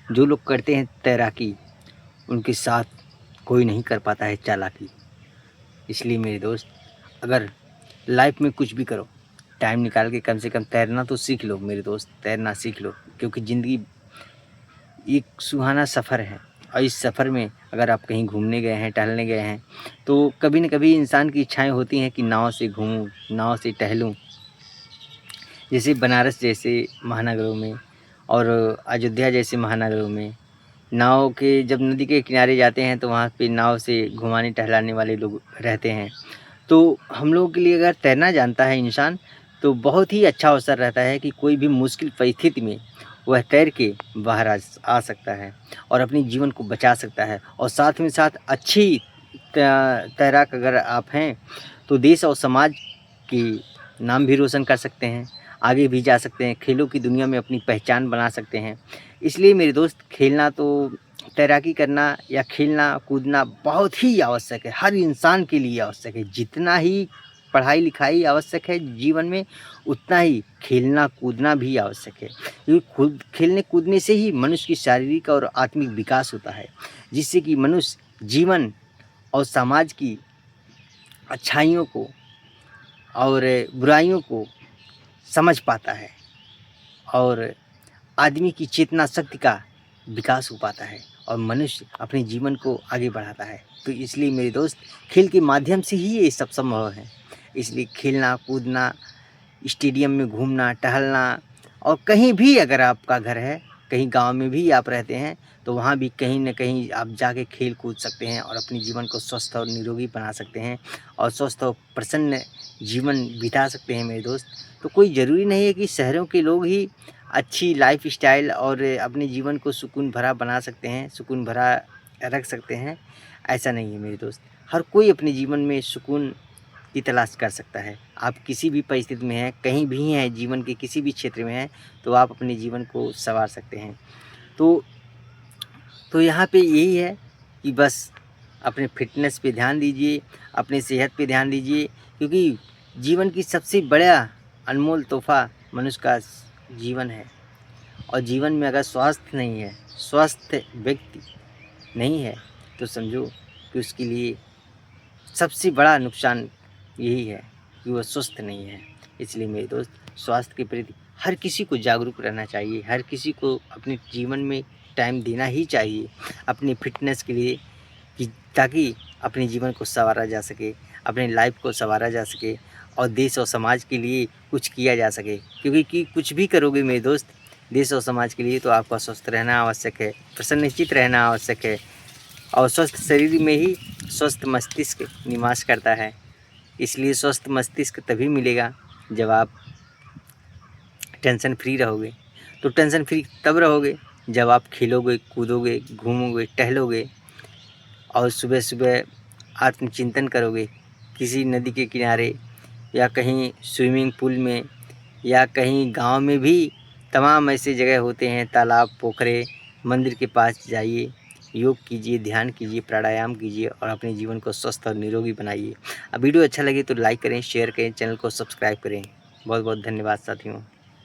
जो लोग करते हैं तैराकी, उनके साथ कोई नहीं कर पाता है चालाकी। इसलिए मेरे दोस्त, अगर लाइफ में कुछ भी करो, टाइम निकाल के कम से कम तैरना तो सीख लो मेरे दोस्त, तैरना सीख लो। क्योंकि ज़िंदगी एक सुहाना सफ़र है, और इस सफ़र में अगर आप कहीं घूमने गए हैं, टहलने गए हैं, तो कभी न कभी इंसान की इच्छाएँ होती हैं कि नाव से घूमूँ, नाव से टहलूँ। जैसे बनारस जैसे महानगरों में और अयोध्या जैसे महानगरों में नाव के जब नदी के किनारे जाते हैं, तो वहाँ पे नाव से घुमाने टहलाने वाले लोग रहते हैं। तो हम लोगों के लिए अगर तैरना जानता है इंसान, तो बहुत ही अच्छा अवसर रहता है कि कोई भी मुश्किल परिस्थिति में वह तैर के बाहर आ सकता है और अपने जीवन को बचा सकता है। और साथ में साथ अच्छी तैराक अगर आप हैं, तो देश और समाज की नाम भी रोशन कर सकते हैं, आगे भी जा सकते हैं, खेलों की दुनिया में अपनी पहचान बना सकते हैं। इसलिए मेरे दोस्त, खेलना तो तैराकी करना या खेलना कूदना बहुत ही आवश्यक है, हर इंसान के लिए आवश्यक है। जितना ही पढ़ाई लिखाई आवश्यक है जीवन में, उतना ही खेलना कूदना भी आवश्यक है। क्योंकि खुद खेलने कूदने से ही मनुष्य की शारीरिक और आत्मिक विकास होता है, जिससे कि मनुष्य जीवन और समाज की अच्छाइयों को और बुराइयों को समझ पाता है, और आदमी की चेतना शक्ति का विकास हो पाता है, और मनुष्य अपने जीवन को आगे बढ़ाता है। तो इसलिए मेरे दोस्त, खेल के माध्यम से ही ये सब संभव है। इसलिए खेलना कूदना, स्टेडियम में घूमना टहलना, और कहीं भी अगर आपका घर है, कहीं गांव में भी आप रहते हैं, तो वहाँ भी कहीं न कहीं आप जाके खेल कूद सकते हैं और अपने जीवन को स्वस्थ और निरोगी बना सकते हैं, और स्वस्थ और प्रसन्न जीवन बिता सकते हैं मेरे दोस्त। तो कोई ज़रूरी नहीं है कि शहरों के लोग ही अच्छी लाइफ स्टाइल और अपने जीवन को सुकून भरा बना सकते हैं, सुकून भरा रख सकते हैं। ऐसा नहीं है मेरे दोस्त, हर कोई अपने जीवन में सुकून की तलाश कर सकता है। आप किसी भी परिस्थिति में हैं, कहीं भी हैं, जीवन के किसी भी क्षेत्र में हैं, तो आप अपने जीवन को सँवार सकते हैं। तो यहाँ पे यही है कि बस अपने फ़िटनेस पे ध्यान दीजिए, अपनी सेहत पे ध्यान दीजिए, क्योंकि जीवन की सबसे बड़ा अनमोल तोहफ़ा मनुष्य का जीवन है। और जीवन में अगर स्वास्थ्य नहीं है, स्वस्थ व्यक्ति नहीं है, तो समझो कि उसके लिए सबसे बड़ा नुकसान यही है कि वह स्वस्थ नहीं है। इसलिए मेरे दोस्त, स्वास्थ्य के प्रति हर किसी को जागरूक रहना चाहिए, हर किसी को अपने जीवन में टाइम देना ही चाहिए अपनी फ़िटनेस के लिए, कि ताकि अपने जीवन को सँवारा जा सके, अपने लाइफ को सँवारा जा सके, और देश और समाज के लिए कुछ किया जा सके। क्योंकि कि कुछ भी करोगे मेरे दोस्त देश और समाज के लिए, तो आपका स्वस्थ रहना आवश्यक है, प्रसन्नचित्त रहना आवश्यक है, और स्वस्थ शरीर में ही स्वस्थ मस्तिष्क निवास करता है। इसलिए स्वस्थ मस्तिष्क तभी मिलेगा जब आप टेंशन फ्री रहोगे। तो टेंशन फ्री तब रहोगे जब आप खेलोगे कूदोगे घूमोगे टहलोगे, और सुबह सुबह आत्मचिंतन करोगे, किसी नदी के किनारे या कहीं स्विमिंग पूल में, या कहीं गांव में भी तमाम ऐसे जगह होते हैं, तालाब पोखरे मंदिर के पास जाइए, योग कीजिए, ध्यान कीजिए, प्राणायाम कीजिए, और अपने जीवन को स्वस्थ और निरोगी बनाइए। अब वीडियो अच्छा लगे तो लाइक करें, शेयर करें, चैनल को सब्सक्राइब करें। बहुत बहुत धन्यवाद साथियों।